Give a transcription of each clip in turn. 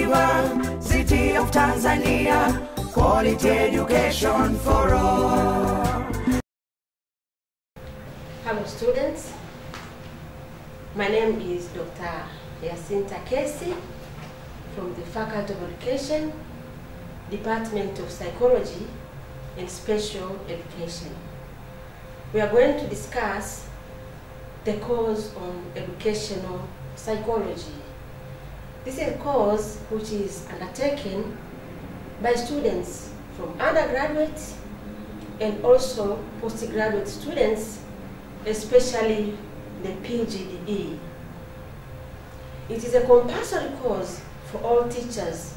University of Tanzania, quality education for all. Hello students, my name is Dr. Yacinta Kesi from the Faculty of Education, Department of Psychology and Special Education. We are going to discuss the course on educational psychology. This is a course which is undertaken by students from undergraduate and also postgraduate students, especially the PGDE. It is a compulsory course for all teachers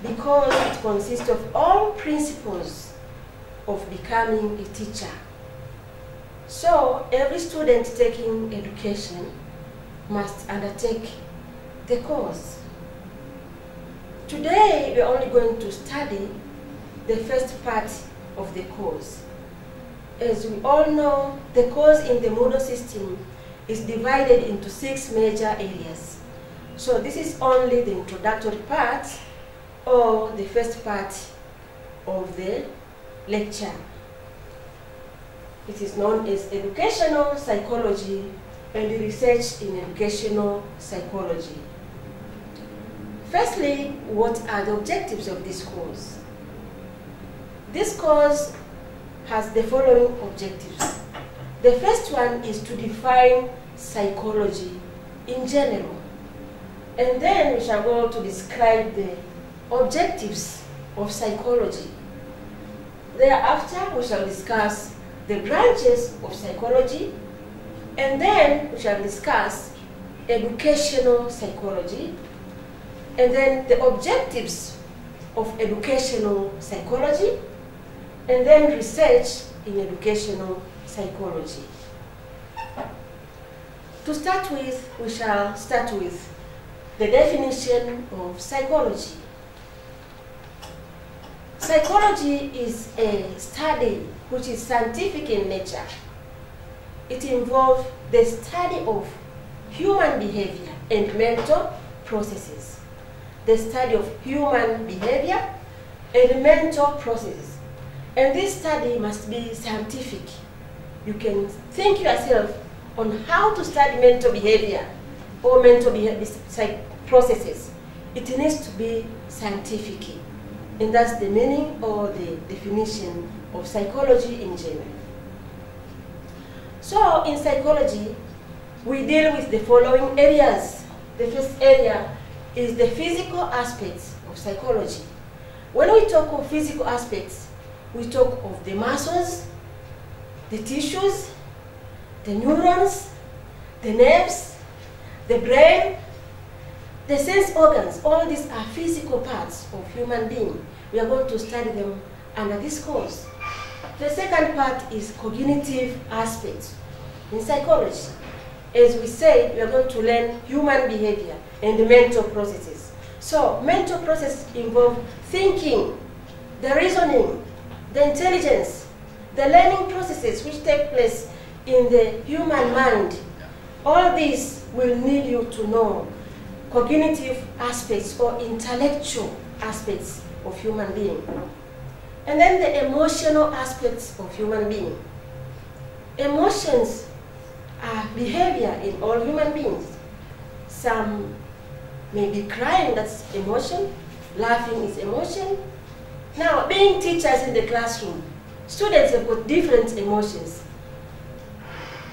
because it consists of all principles of becoming a teacher. So every student taking education must undertake the course. Today we are only going to study the first part of the course. As we all know, the course in the Moodle system is divided into 6 major areas. So this is only the introductory part or the first part of the lecture. It is known as educational psychology and research in educational psychology. Firstly, what are the objectives of this course? This course has the following objectives. The first one is to define psychology in general. And then we shall go to describe the objectives of psychology. Thereafter, we shall discuss the branches of psychology, and then we shall discuss educational psychology, and then the objectives of educational psychology, and then research in educational psychology. To start with, we shall start with the definition of psychology. Psychology is a study which is scientific in nature. It involves the study of human behavior and mental processes. The study of human behavior and mental processes. And this study must be scientific. You can think yourself on how to study mental behavior or mental behavior processes. It needs to be scientific. And that's the meaning or the definition of psychology in general. So in psychology, we deal with the following areas. The first area is the physical aspects of psychology. When we talk of physical aspects, we talk of the muscles, the tissues, the neurons, the nerves, the brain, the sense organs. All these are physical parts of human being. We are going to study them under this course. The second part is cognitive aspects in psychology. As we said, we are going to learn human behavior and the mental processes. So mental processes involve thinking, the reasoning, the intelligence, the learning processes which take place in the human mind. All these will need you to know cognitive aspects or intellectual aspects of human being. And then the emotional aspects of human being. Emotions are behavior in all human beings. Some may be crying, that's emotion. Laughing is emotion. Now, being teachers in the classroom, students have got different emotions.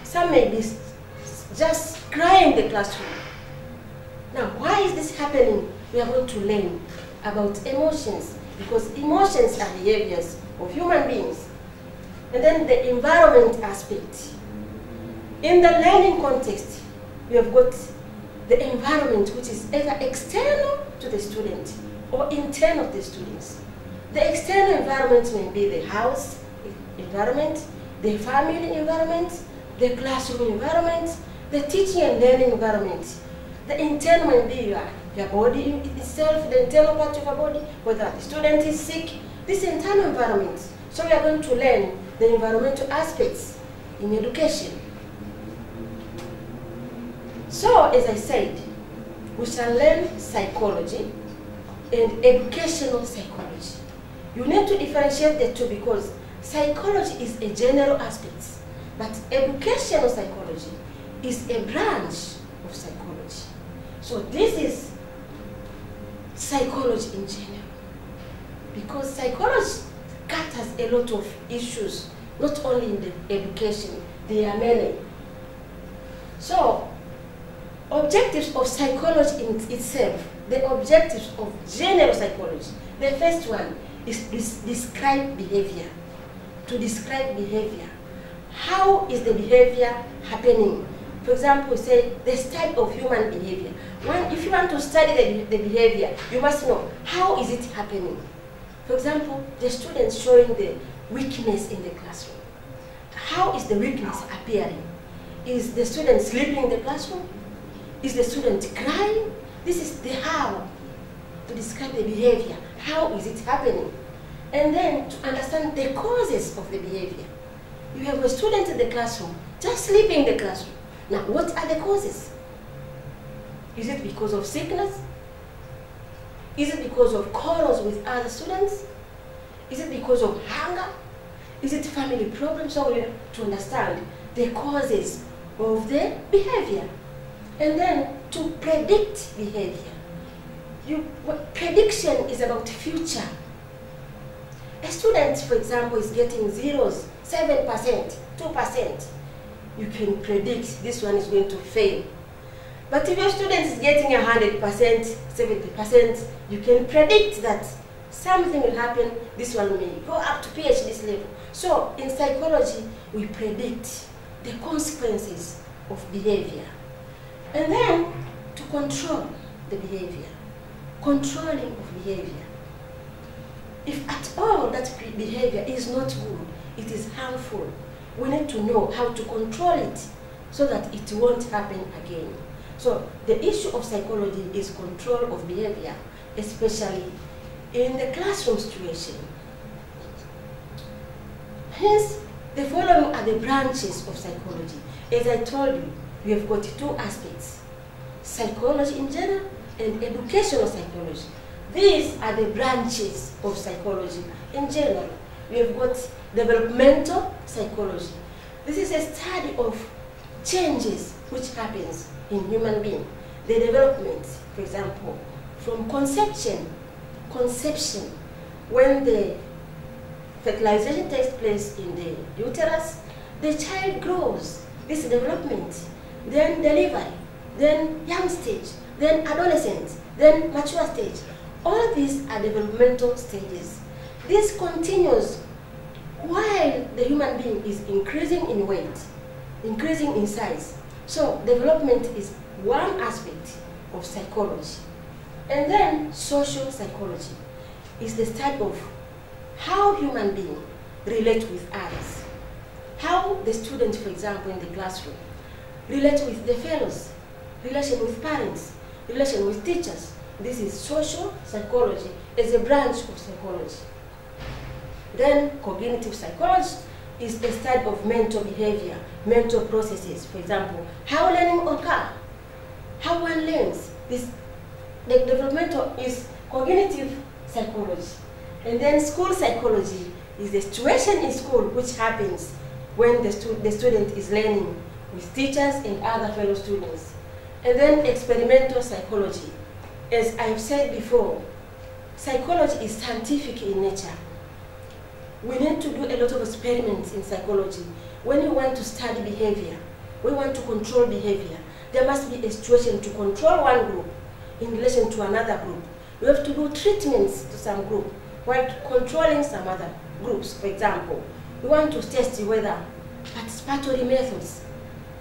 Some may be just crying in the classroom. Now, why is this happening? We are going to learn about emotions, because emotions are behaviors of human beings. And then the environment aspect. In the learning context, we have got the environment, which is either external to the student or internal to the students. The external environment may be the house environment, the family environment, the classroom environment, the teaching and learning environment. The internal may be your body itself, the internal part of your body, whether the student is sick, this internal environment. So we are going to learn the environmental aspects in education. So, as I said, we shall learn psychology, and educational psychology. You need to differentiate the two because psychology is a general aspect, but educational psychology is a branch of psychology. So this is psychology in general. Because psychology covers a lot of issues, not only in the education, there are many. So, objectives of psychology in itself, the objectives of general psychology. The first one is describe behavior. To describe behavior. How is the behavior happening? For example, say this type of human behavior. If you want to study the behavior, you must know how is it happening. For example, the students showing the weakness in the classroom. How is the weakness appearing? Is the student sleeping in the classroom? Is the student crying? This is the how to describe the behavior. How is it happening? And then to understand the causes of the behavior. You have a student in the classroom just sleeping in the classroom. Now, what are the causes? Is it because of sickness? Is it because of quarrels with other students? Is it because of hunger? Is it family problems? So we have to understand the causes of the behavior. And then to predict behavior. Prediction is about future. A student, for example, is getting zeros, 7%, 2%. You can predict this one is going to fail. But if your student is getting 100%, 70%, you can predict that something will happen, this one may go up to PhD level. So in psychology, we predict the consequences of behavior. And then to control the behavior, controlling of behavior. If at all that behavior is not good, it is harmful, we need to know how to control it so that it won't happen again. So the issue of psychology is control of behavior, especially in the classroom situation. Hence, the following are the branches of psychology. As I told you, we have got two aspects: psychology in general and educational psychology. These are the branches of psychology in general. We have got developmental psychology. This is a study of changes which happens in human being. The development, for example, from conception, when the fertilization takes place in the uterus, the child grows, this development, then delivery, then young stage, then adolescent, then mature stage. All these are developmental stages. This continues while the human being is increasing in weight, increasing in size. So development is one aspect of psychology. And then social psychology is the study of how human beings relate with others. How the student, for example, in the classroom, relate with the fellows, relation with parents, relation with teachers. This is social psychology as a branch of psychology. Then cognitive psychology is the study of mental behavior, mental processes. For example, how learning occurs, how one learns. The developmental is cognitive psychology. And then school psychology is the situation in school which happens when the student is learning with teachers and other fellow students. And then experimental psychology. As I've said before, psychology is scientific in nature. We need to do a lot of experiments in psychology. When you want to study behavior, we want to control behavior, there must be a situation to control one group in relation to another group. We have to do treatments to some group while controlling some other groups. For example, we want to test whether participatory methods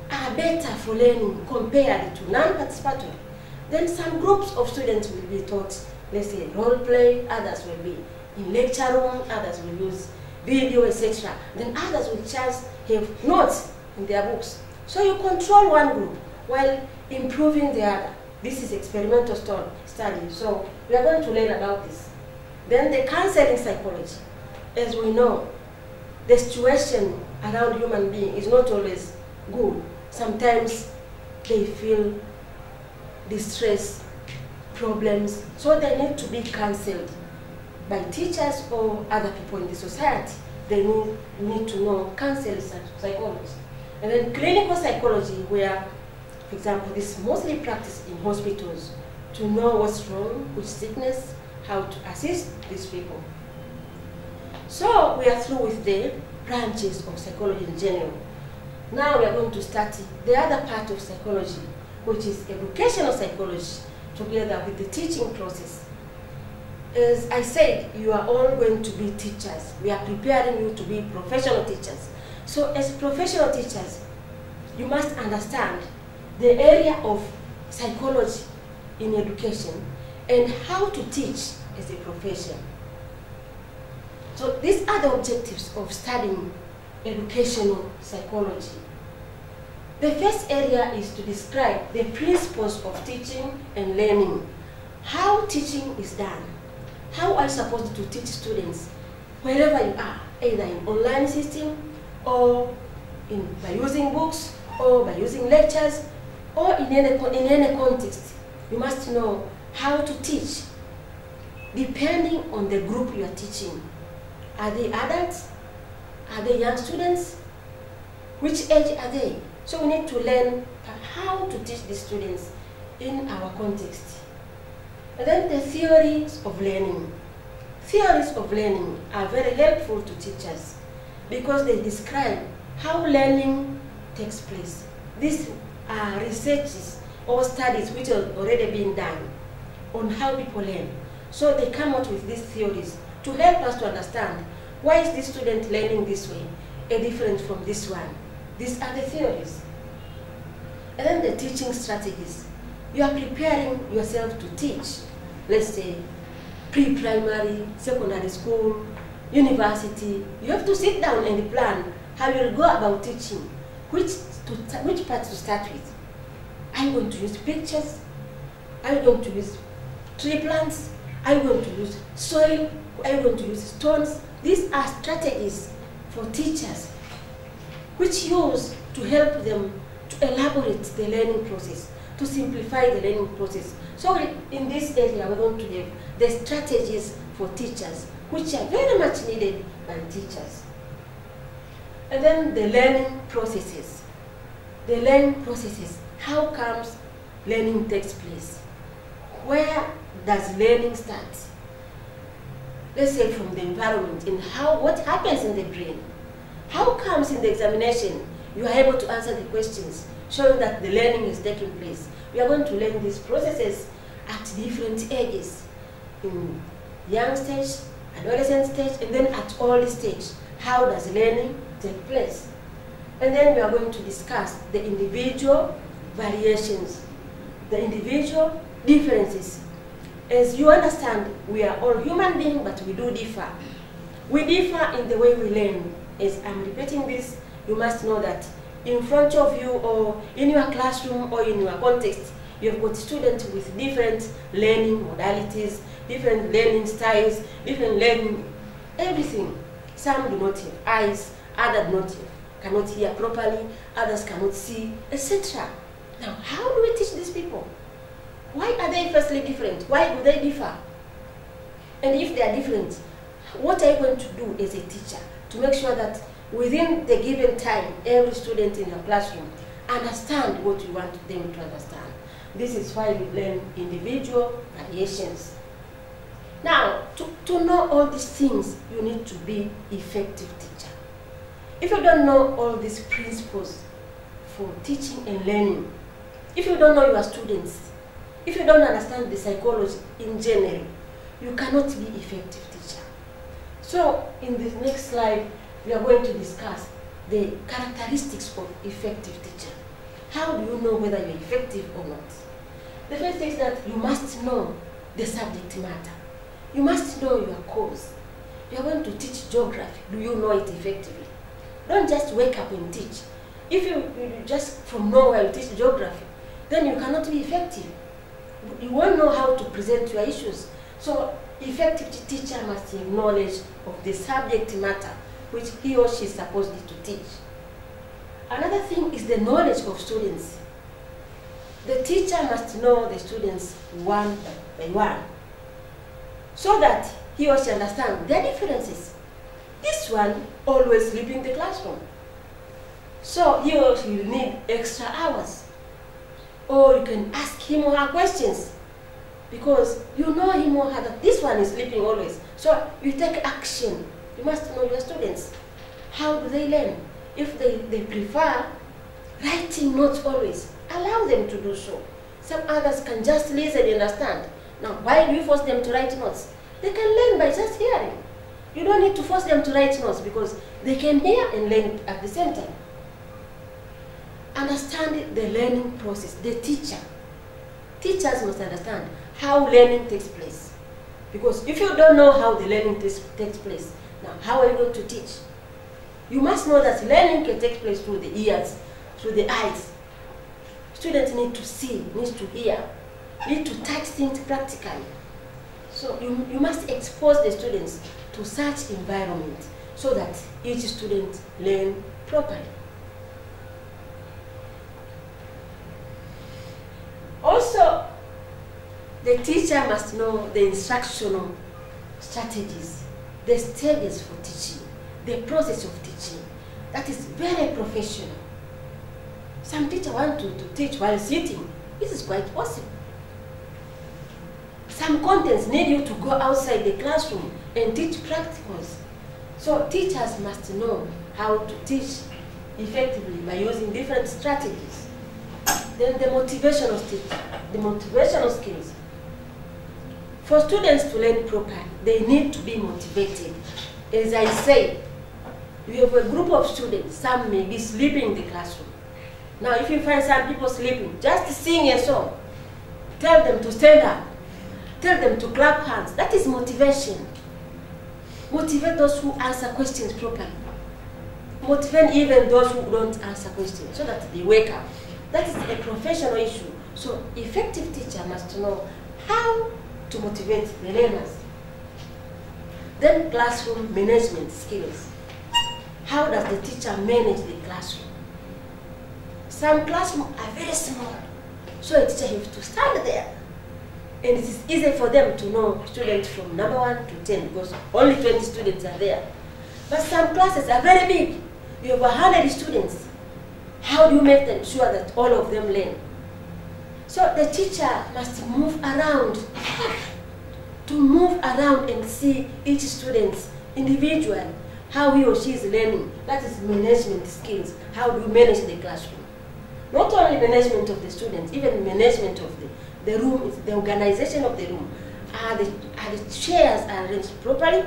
are better for learning compared to non-participatory. Then some groups of students will be taught, let's say, role play, others will be in lecture room, others will use video, etc. Then others will just have notes in their books. So you control one group while improving the other. This is experimental study. So we are going to learn about this. Then the counseling psychology. As we know, the situation around human being is not always good. Sometimes they feel distress, problems, so they need to be counseled by teachers or other people in the society. They need to know counseling psychology. And then clinical psychology, where, for example, this is mostly practiced in hospitals, to know what's wrong, which sickness, how to assist these people. So we are through with the branches of psychology in general. Now we are going to start the other part of psychology, which is educational psychology, together with the teaching process. As I said, you are all going to be teachers. We are preparing you to be professional teachers. So as professional teachers, you must understand the area of psychology in education and how to teach as a profession. So these are the objectives of studying educational psychology. The first area is to describe the principles of teaching and learning. How teaching is done. How are you supposed to teach students wherever you are, either in online system or by using books or by using lectures or in any context. You must know how to teach depending on the group you are teaching. Are they adults? Are they young students? Which age are they? So we need to learn how to teach the students in our context. And then the theories of learning. Theories of learning are very helpful to teachers because they describe how learning takes place. These are researches or studies which are already being done on how people learn. So they come out with these theories to help us to understand why is this student learning this way, different from this one. These are the theories. And then the teaching strategies. You are preparing yourself to teach, let's say, pre-primary, secondary school, university. You have to sit down and plan how you will go about teaching, which part to start with. Are you going to use pictures? Are you going to use tree plants? Are you going to use soil? Are you going to use stones? These are strategies for teachers which use to help them to elaborate the learning process, to simplify the learning process. So in this area, we're going to have the strategies for teachers, which are very much needed by teachers. And then the learning processes. The learning processes. How comes learning takes place? Where does learning start? Let's say from the environment and what happens in the brain. How comes in the examination you are able to answer the questions, showing that the learning is taking place. We are going to learn these processes at different ages, in young stage, adolescent stage, and then at old stage. How does learning take place? And then we are going to discuss the individual variations, the individual differences. As you understand, we are all human beings, but we do differ. We differ in the way we learn. As I'm repeating this, you must know that in front of you or in your classroom or in your context, you've got students with different learning modalities, different learning styles, different learning, everything. Some do not have eyes, others cannot hear properly, others cannot see, etc. Now, how do we teach these people? Why are they firstly different? Why do they differ? And if they are different, what are you going to do as a teacher to make sure that within the given time, every student in your classroom understand what you want them to understand? This is why we learn individual variations. Now, to know all these things, you need to be effective teacher. If you don't know all these principles for teaching and learning, if you don't know your students, if you don't understand the psychology in general, you cannot be effective teacher. So in this next slide, we are going to discuss the characteristics of effective teacher. How do you know whether you're effective or not? The first thing is that you must know the subject matter. You must know your course. You are going to teach geography. Do you know it effectively? Don't just wake up and teach. If you just from nowhere you teach geography, then you cannot be effective. You won't know how to present your issues. So effective teacher must have knowledge of the subject matter which he or she is supposed to teach. Another thing is the knowledge of students. the teacher must know the students one by one, so that he or she understands their differences. This one always sleeping in the classroom, so he or she will need extra hours. Or you can ask him or her questions, because you know him or her that this one is sleeping always. So you take action. You must know your students. How do they learn? If they prefer writing notes always, allow them to do so. Some others can just listen and understand. Now, why do you force them to write notes? They can learn by just hearing. You don't need to force them to write notes, because they can hear and learn at the same time. Understand the learning process. The teachers must understand how learning takes place. Because if you don't know how the learning takes place, now how are you going to teach? You must know that learning can take place through the ears, through the eyes. Students need to see, need to hear, need to touch things practically. So you must expose the students to such environment so that each student learn properly. Also, the teacher must know the instructional strategies, the stages for teaching, the process of teaching. That is very professional. Some teachers want to teach while sitting. This is quite possible. Some contents need you to go outside the classroom and teach practicals. So teachers must know how to teach effectively by using different strategies. Then the motivational skills. For students to learn properly, they need to be motivated. As I say, you have a group of students, some may be sleeping in the classroom. Now if you find some people sleeping, just sing a song. Tell them to stand up. Tell them to clap hands. That is motivation. Motivate those who answer questions properly. Motivate even those who don't answer questions so that they wake up. That is a professional issue. So effective teacher must know how to motivate the learners. Then classroom management skills. How does the teacher manage the classroom? Some classrooms are very small, so a teacher has to stand there. And it is easy for them to know students from number 1 to 10 because only 20 students are there. But some classes are very big. You have 100 students. How do you make them sure that all of them learn? So the teacher must move around, and see each student individually, how he or she is learning. That is management skills. How do you manage the classroom? Not only management of the students, even management of the room, the organization of the room. Are the chairs arranged properly?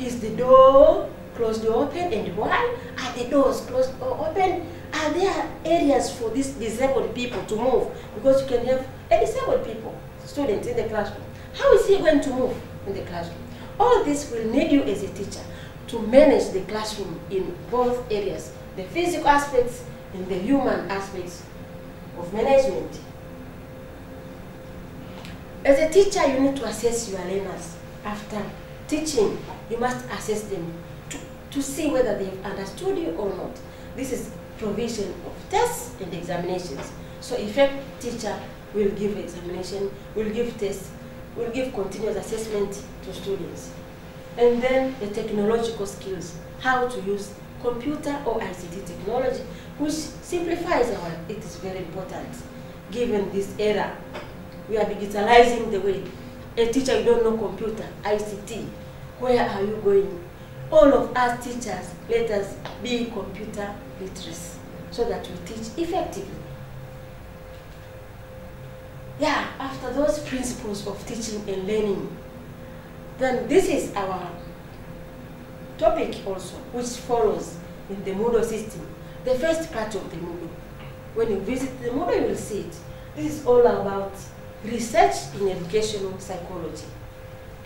Is the door closed or open, and why? Are the doors closed or open? Are there areas for these disabled people to move? Because you can have a disabled student in the classroom. How is he going to move in the classroom? All this will need you as a teacher to manage the classroom in both areas, the physical aspects and the human aspects of management. As a teacher, you need to assess your learners. After teaching, you must assess them to see whether they have understood you or not. This is provision of tests and examinations. So effective teacher will give examination, will give tests, will give continuous assessment to students. And then the technological skills, how to use computer or ICT technology, which simplifies our work. It is very important given this era. We are digitalizing the way. A teacher, you don't know computer, ICT, where are you going? All of us teachers, let us be computer literacy so that we teach effectively. Yeah, after those principles of teaching and learning, then this is our topic also, which follows in the Moodle system. The first part of the Moodle. When you visit the Moodle, you will see it. This is all about research in educational psychology.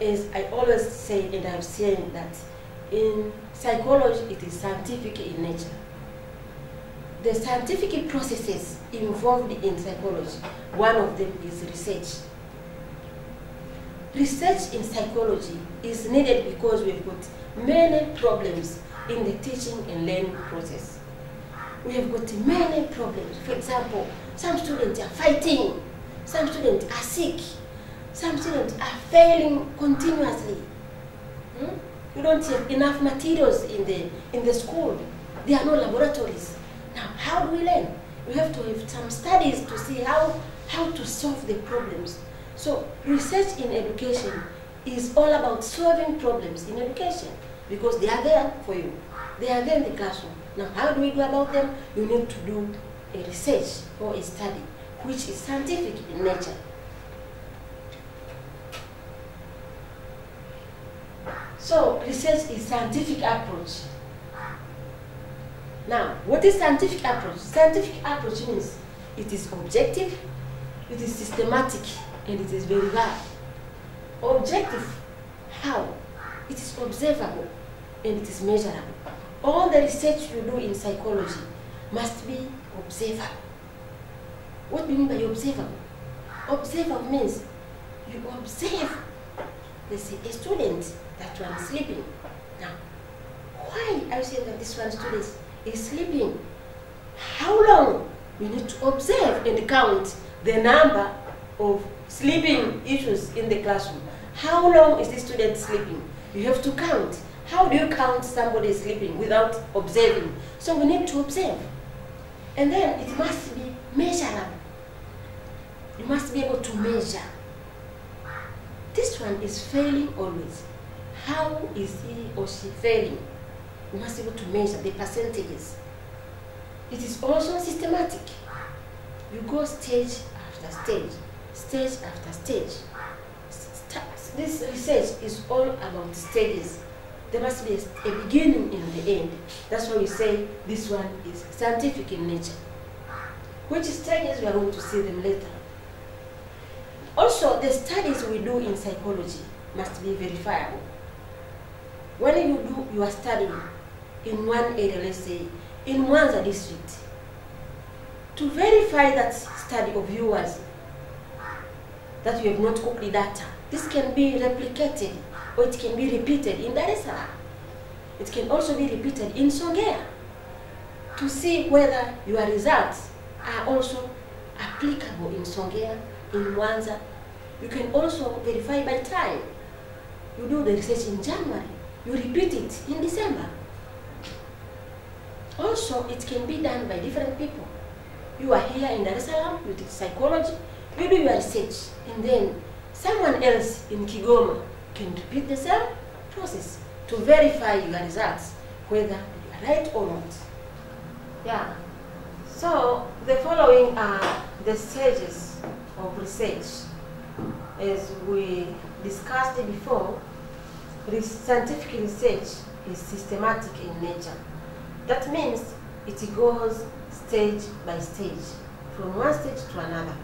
As I always say, and I've said that in psychology, it is scientific in nature. The scientific processes involved in psychology, one of them is research. Research in psychology is needed because we've got many problems in the teaching and learning process. We have got many problems. For example, Some students are fighting. Some students are sick. Some students are failing continuously. You don't have enough materials in the school. There are no laboratories. Now, how do we learn? We have to have some studies to see how to solve the problems. So, research in education is all about solving problems in education because they are there for you. They are there in the classroom. Now, how do we go about them? You need to do a research or a study which is scientific in nature. So, research is scientific approach. Now, what is scientific approach? Scientific approach means it is objective, it is systematic, and it is verifiable. Objective, how? It is observable, and it is measurable. All the research you do in psychology must be observable. What do you mean by observable? Observable means you observe, let's say, a student that one is sleeping. Now, why are you saying that this one student is sleeping? How long? We need to observe and count the number of sleeping issues in the classroom. How long is this student sleeping? You have to count. How do you count somebody sleeping without observing? So we need to observe. And then it must be measurable. You must be able to measure. This one is failing always. How is he or she failing? You must be able to measure the percentages. It is also systematic. You go stage after stage, stage after stage. This research is all about stages. There must be a beginning and the end. That's why we say this one is scientific in nature. Which stages we are going to see them later. Also, the studies we do in psychology must be verifiable. When you do your study in one area, let's say in Mwanza district, to verify that study of yours, that you have not copied data, this can be replicated or it can be repeated in Dar es Salaam. It can also be repeated in Songea to see whether your results are also applicable in Songea, in Mwanza. You can also verify by time. You do the research in January, you repeat it in December. Also, it can be done by different people. You are here in Dar es Salaam, you teach psychology, you do your research, and then someone else in Kigoma can repeat the same process to verify your results, whether you are right or not. Yeah. So the following are the stages of research. As we discussed before, scientific research is systematic in nature. That means it goes stage by stage, from one stage to another.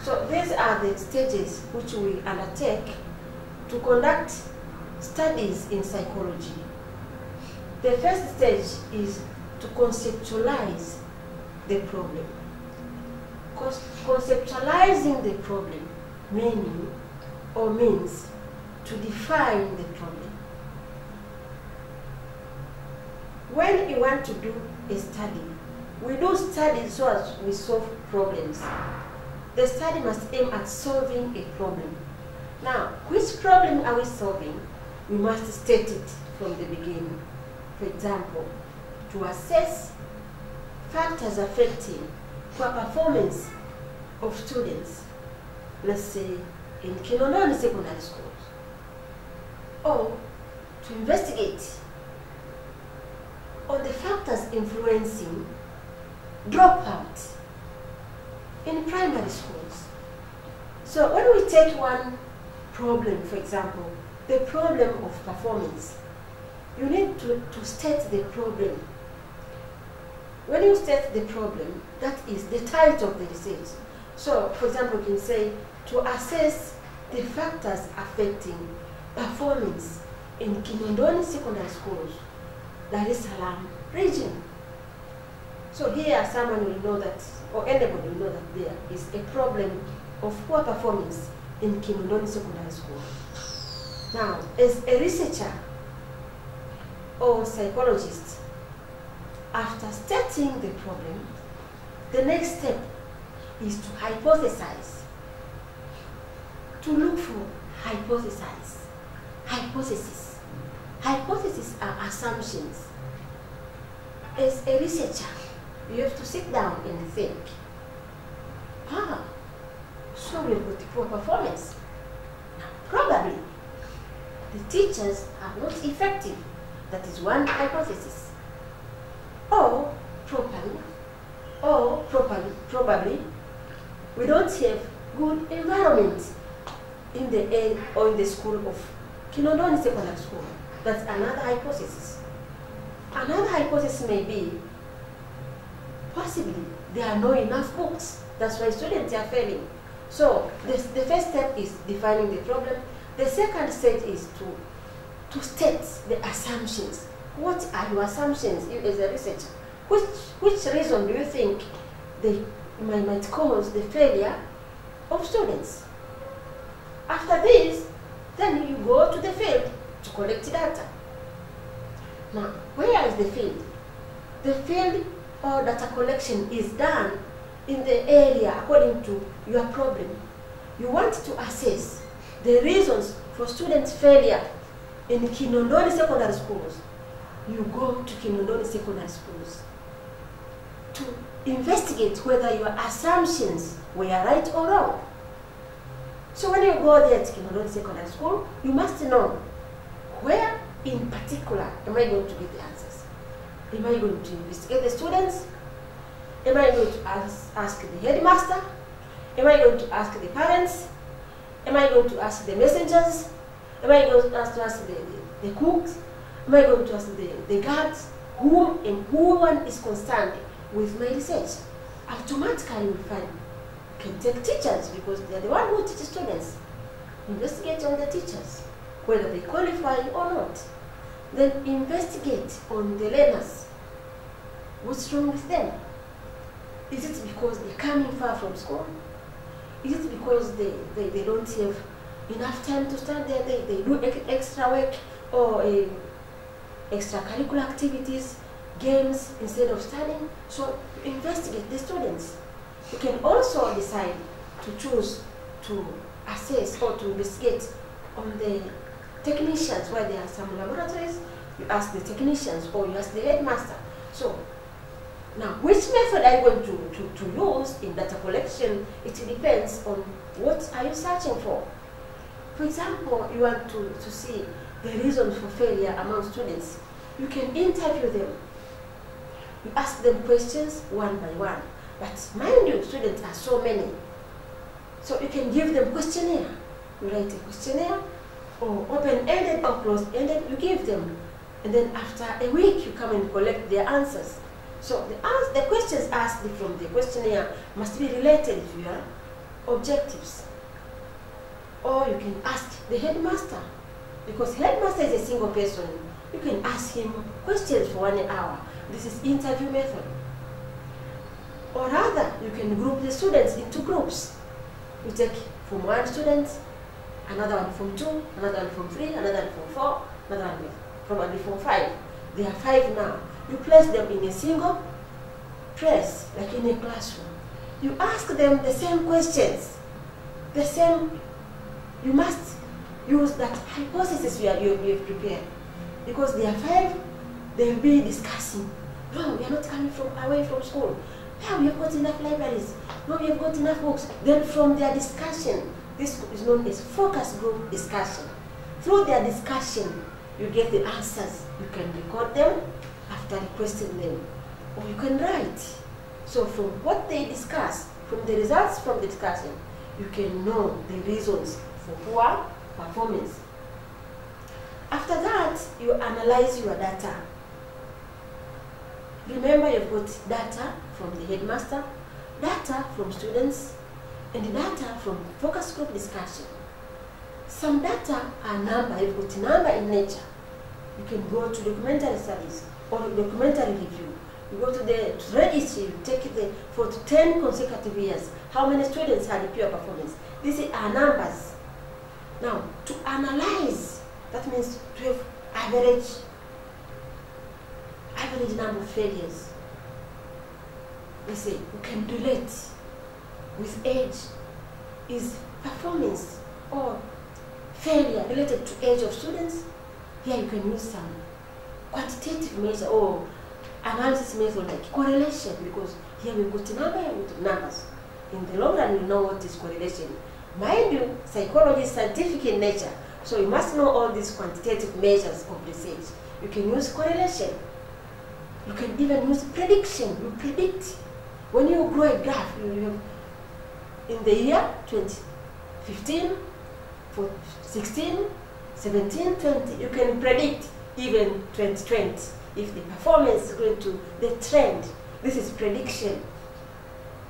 So these are the stages which we undertake to conduct studies in psychology. The first stage is to conceptualize the problem. Conceptualizing the problem, meaning or means to define the problem. When you want to do a study, we do studies so as we solve problems. The study must aim at solving a problem. Now, which problem are we solving? We must state it from the beginning. For example, to assess factors affecting poor performance of students, let's say in Kinondoni secondary schools, or to investigate on the factors influencing dropout in primary schools. So when we take one problem, for example, the problem of performance, you need to state the problem. When you state the problem, that is the title of the research. So, for example, you can say, to assess the factors affecting performance in Kinondoni secondary schools, Dar es Salaam region. So here someone will know that, or anybody will know that there is a problem of poor performance in Kinondoni secondary school. Now, as a researcher or psychologist, after stating the problem, the next step is to hypothesize, to look for hypotheses. Hypotheses are assumptions. As a researcher, you have to sit down and think, so we've got poor performance. Now, probably the teachers are not effective. That is one hypothesis. Or probably we don't have good environment in the school of Kinondoni Secondary School. That's another hypothesis. Another hypothesis may be possibly there are not enough books. That's why students are failing. So the first step is defining the problem. The second stage is to state the assumptions. What are your assumptions, you as a researcher? Which reason do you think they might cause the failure of students? After this, then you go to the field to collect data. Now, where is the field? The field or data collection is done in the area according to your problem. You want to assess the reasons for student failure in Kinondoni Secondary Schools. You go to Kinondoni Secondary Schools to investigate whether your assumptions were right or wrong. So when you go there to Kinondoni Secondary School, you must know where in particular am I going to get the answers. Am I going to investigate the students? Am I going to ask the headmaster? Am I going to ask the parents? Am I going to ask the messengers? Am I going to ask the cooks? Am I going to ask the guards? Whom and who one is concerned with my research? Automatically you will find you can take teachers because they are the one who teach students. Investigate on the teachers, whether they qualify or not. Then investigate on the learners. What's wrong with them? Is it because they're coming far from school? Is it because they don't have enough time to stand there? They do extra work or extracurricular activities, games instead of studying? So investigate the students. You can also decide to choose to assess or to investigate on the technicians where there are some laboratories. You ask the technicians or you ask the headmaster. So now, which method are you going to use in data collection? It depends on what are you searching for. For example, you want to see the reasons for failure among students. You can interview them. You ask them questions one by one. But mind you, students are so many. So you can give them questionnaire. You write a questionnaire, or open-ended or closed-ended, you give them. And then after a week, you come and collect their answers. So the questions asked from the questionnaire must be related to your objectives. Or you can ask the headmaster, because headmaster is a single person. You can ask him questions for 1 hour. This is interview method. Or rather, you can group the students into groups. You take from 1 student, another one from 2, another one from 3, another one from 4, another one probably from 5. There are 5 now. You place them in a single place, like in a classroom. You ask them the same questions. The same, you must use that hypothesis you have prepared. Because there are 5, they will be discussing. No, we are not coming away from school. Yeah, we have got enough libraries. No, we have got enough books. Then from their discussion, this is known as focus group discussion. Through their discussion, you get the answers. You can record them after requesting them. Or you can write. So from what they discuss, from the results from the discussion, you can know the reasons for poor performance. After that, you analyze your data. Remember, you've got data from the headmaster, data from students, and data from focus group discussion. Some data are number. You've got number in nature. You can go to documentary studies or documentary review. You go to the registry, you take for 10 consecutive years, how many students had poor performance. These are numbers. Now, to analyze, that means to have average number of failures. We say, we can relate with age. Is performance or failure related to age of students? Here you can use some quantitative measure or analysis method like correlation, because here we've got number with numbers. In the long run, you know what is correlation. Mind you, psychology is scientific in nature, so you must know all these quantitative measures of research. You can use correlation. You can even use prediction. You predict. When you grow a graph, you have in the year 2015, 16, 17, 20, you can predict even 2020 if the performance is going to the trend. This is prediction.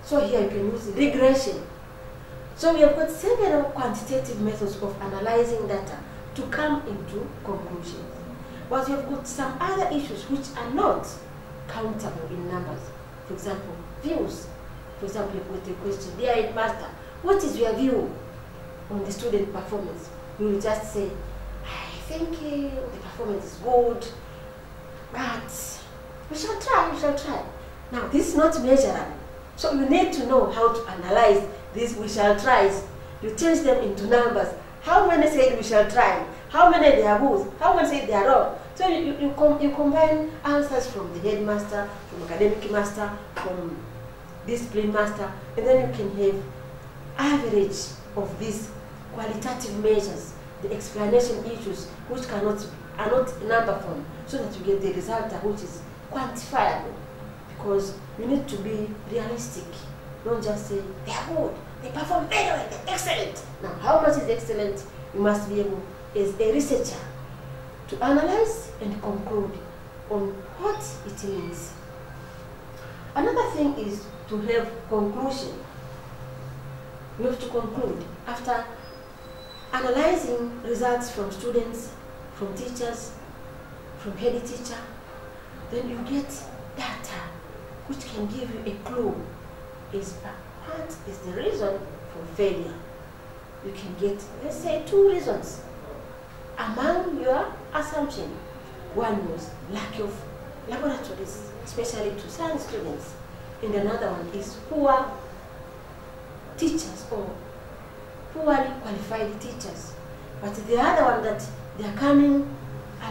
So here you can use regression. So we have got several quantitative methods of analyzing data to come into conclusions. But we have got some other issues which are not countable in numbers. For example, views. For example, you put a question, dear headmaster, what is your view on the student performance? You will just say, I think the performance is good, but we shall try. Now, this is not measurable. So you need to know how to analyze these we shall tries. You change them into numbers. How many said we shall try? How many they are good? How many said they are wrong? So you combine answers from the headmaster, from academic master, from discipline master, and then you can have average of these qualitative measures, the explanation issues which are not number form, so that you get the result which is quantifiable. Because you need to be realistic. Don't just say they are good, they perform very well, they're excellent. Now, how much is excellent? You must be able, as a researcher, to analyze and conclude on what it means. Another thing is to have conclusion. You have to conclude after analyzing results from students, from teachers, from head teacher. Then you get data which can give you a clue is what is the reason for failure. You can get, let's say, 2 reasons among your assumption. One was lack of laboratories, especially to science students, and another one is poor teachers or poorly qualified teachers. But the other one, that they are coming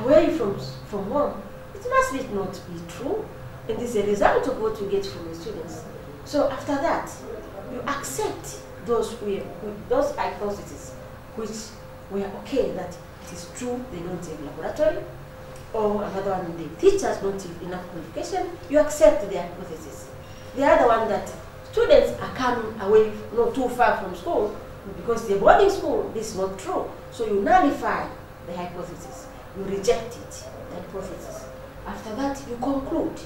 away from home, it must be not be true, and this is a result of what you get from the students. So after that, you accept those hypotheses which were okay, that it is true they don't have laboratory, or another one, the teachers don't have enough qualification. You accept the hypothesis. The other one, that students are coming away not too far from school because they're boarding school, this is not true. So you nullify the hypothesis. You reject it, the hypothesis. After that, you conclude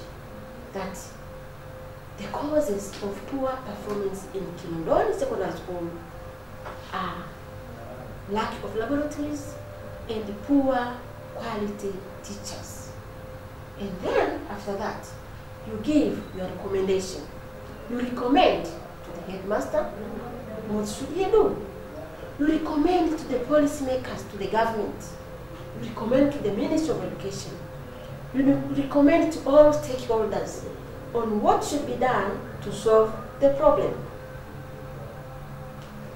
that the causes of poor performance in Kinondoni Secondary School are lack of laboratories and poor quality teachers. And then, after that, you give your recommendation. You recommend to the headmaster, what should he do? You recommend to the policymakers, to the government. You recommend to the Ministry of Education. You recommend to all stakeholders on what should be done to solve the problem.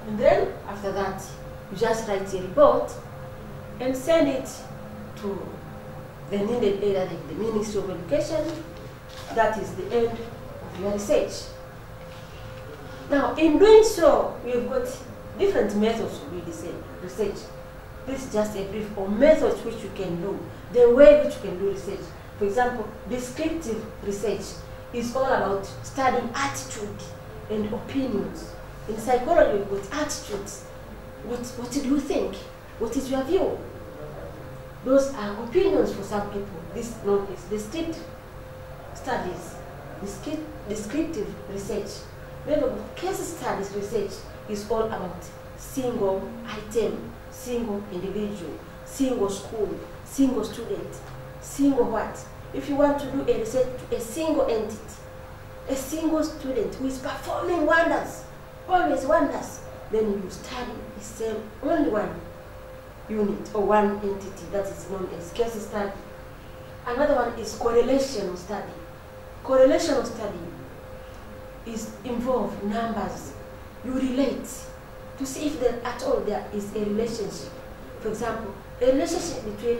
And then, after that, you just write a report and send it to the needed area, like the Ministry of Education. That is the end of your research. Now, in doing so, we've got different methods to do research. This is just a brief of methods which you can do, the way which you can do research. For example, descriptive research is all about studying attitude and opinions. In psychology, we've got attitudes. What do you think? What is your view? Those are opinions for some people. This is known as descriptive studies, descriptive research. Then case studies research is all about single item, single individual, single school, single student, single what. If you want to do a research to a single entity, a single student who is performing wonders, always wonders, then you study the same, only one unit or one entity. That is known as case study. Another one is correlational study. Correlational study is involve numbers, you relate to see if there at all there is a relationship. For example, a relationship between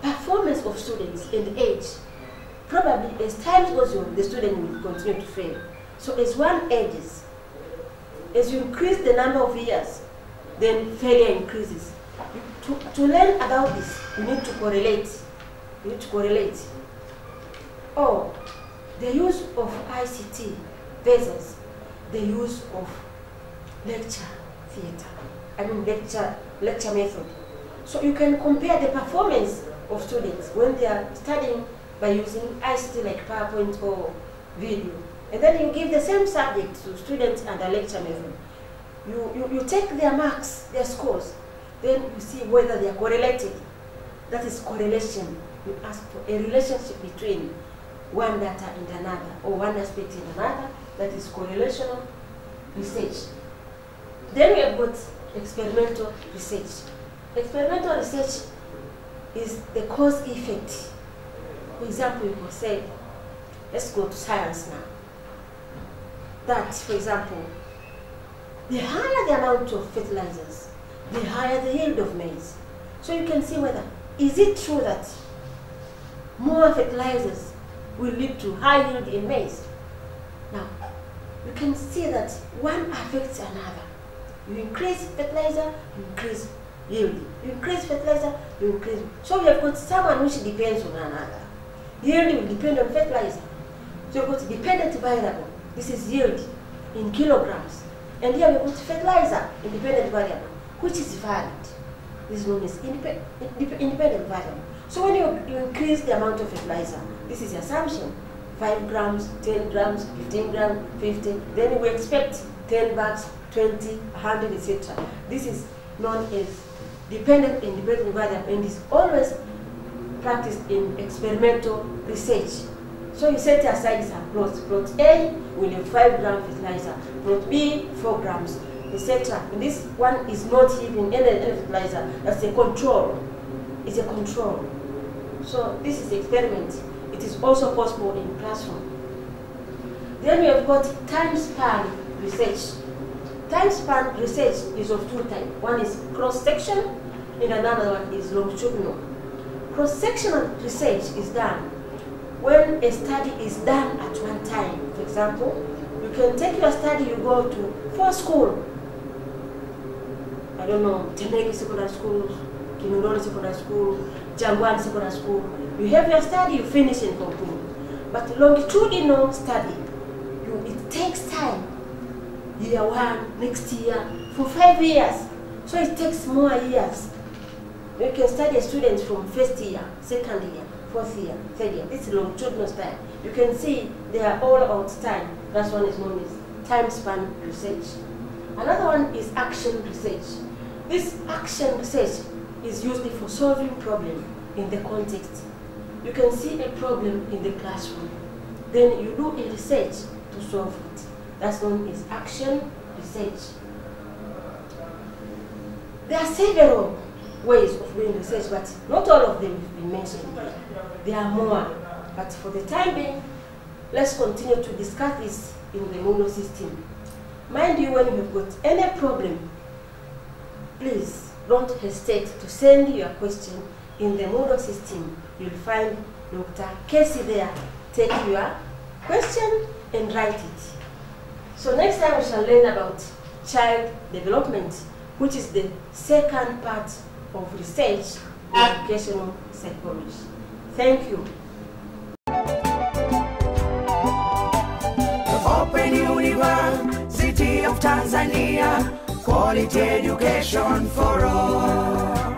performance of students and age. Probably as time goes on, the student will continue to fail. So as one ages, as you increase the number of years, then failure increases. To learn about this, you need to correlate. You need to correlate. Or the use of ICT versus the use of lecture method. So you can compare the performance of students when they are studying by using ICT like PowerPoint or video. And then you give the same subject to students under lecture method. You take their marks, their scores, then you see whether they are correlated. That is correlation. You ask for a relationship between one data and another, or one aspect and another. That is correlational research. Then we have got experimental research. Experimental research is the cause effect. For example, you could say, let's go to science now. That, for example, the higher the amount of fertilizers, the higher the yield of maize. So you can see whether, is it true that more fertilizers will lead to high yield in maize? Now, you can see that one affects another. You increase fertilizer, you increase yield. You increase fertilizer, you increase. So we have got someone which depends on another. Yield will depend on fertilizer. So you've got dependent variable. This is yield in kilograms. And here we've got fertilizer, independent variable, which is valid. This is known as independent variable. So when you increase the amount of fertilizer, this is the assumption. 5 grams, 10 grams, 15 grams, 50. Then we expect 10 bags, 20, 100, etc. This is known as dependent and independent variable, and is always practiced in experimental research. So you set aside some plots. Plot A will have 5 grams fertilizer, plot B 4 grams, etc. And this one is not even any fertilizer. That's a control. It's a control. So this is the experiment. It is also possible in classroom. Then we have got time span research. Time span research is of two types. One is cross-section and another one is longitudinal. Cross-sectional research is done when a study is done at one time. For example, you can take your study, you go to for school. I don't know, Tendeki Secondary School, Kinondoni Secondary School, Jangwani Secondary School. You have your study, you finish and conclude. But longitudinal study, it takes time. Year 1, next year, for 5 years. So it takes more years. You can study a student from first year, second year, fourth year, third year. This is longitudinal study. You can see they are all about time. That one is known as time span research. Another one is action research. This action research is usually for solving problem in the context. You can see a problem in the classroom. Then you do a research to solve it. That's known as action research. There are several ways of doing research, but not all of them have been mentioned here. There are more, but for the time being, let's continue to discuss this in the Moodle system. Mind you, when you've got any problem, please don't hesitate to send your question in the Moodle system. You'll find Dr. Casey there. Take your question and write it. So next time we shall learn about child development, which is the second part of research in educational psychology. Thank you. Open University of Tanzania, quality education for all.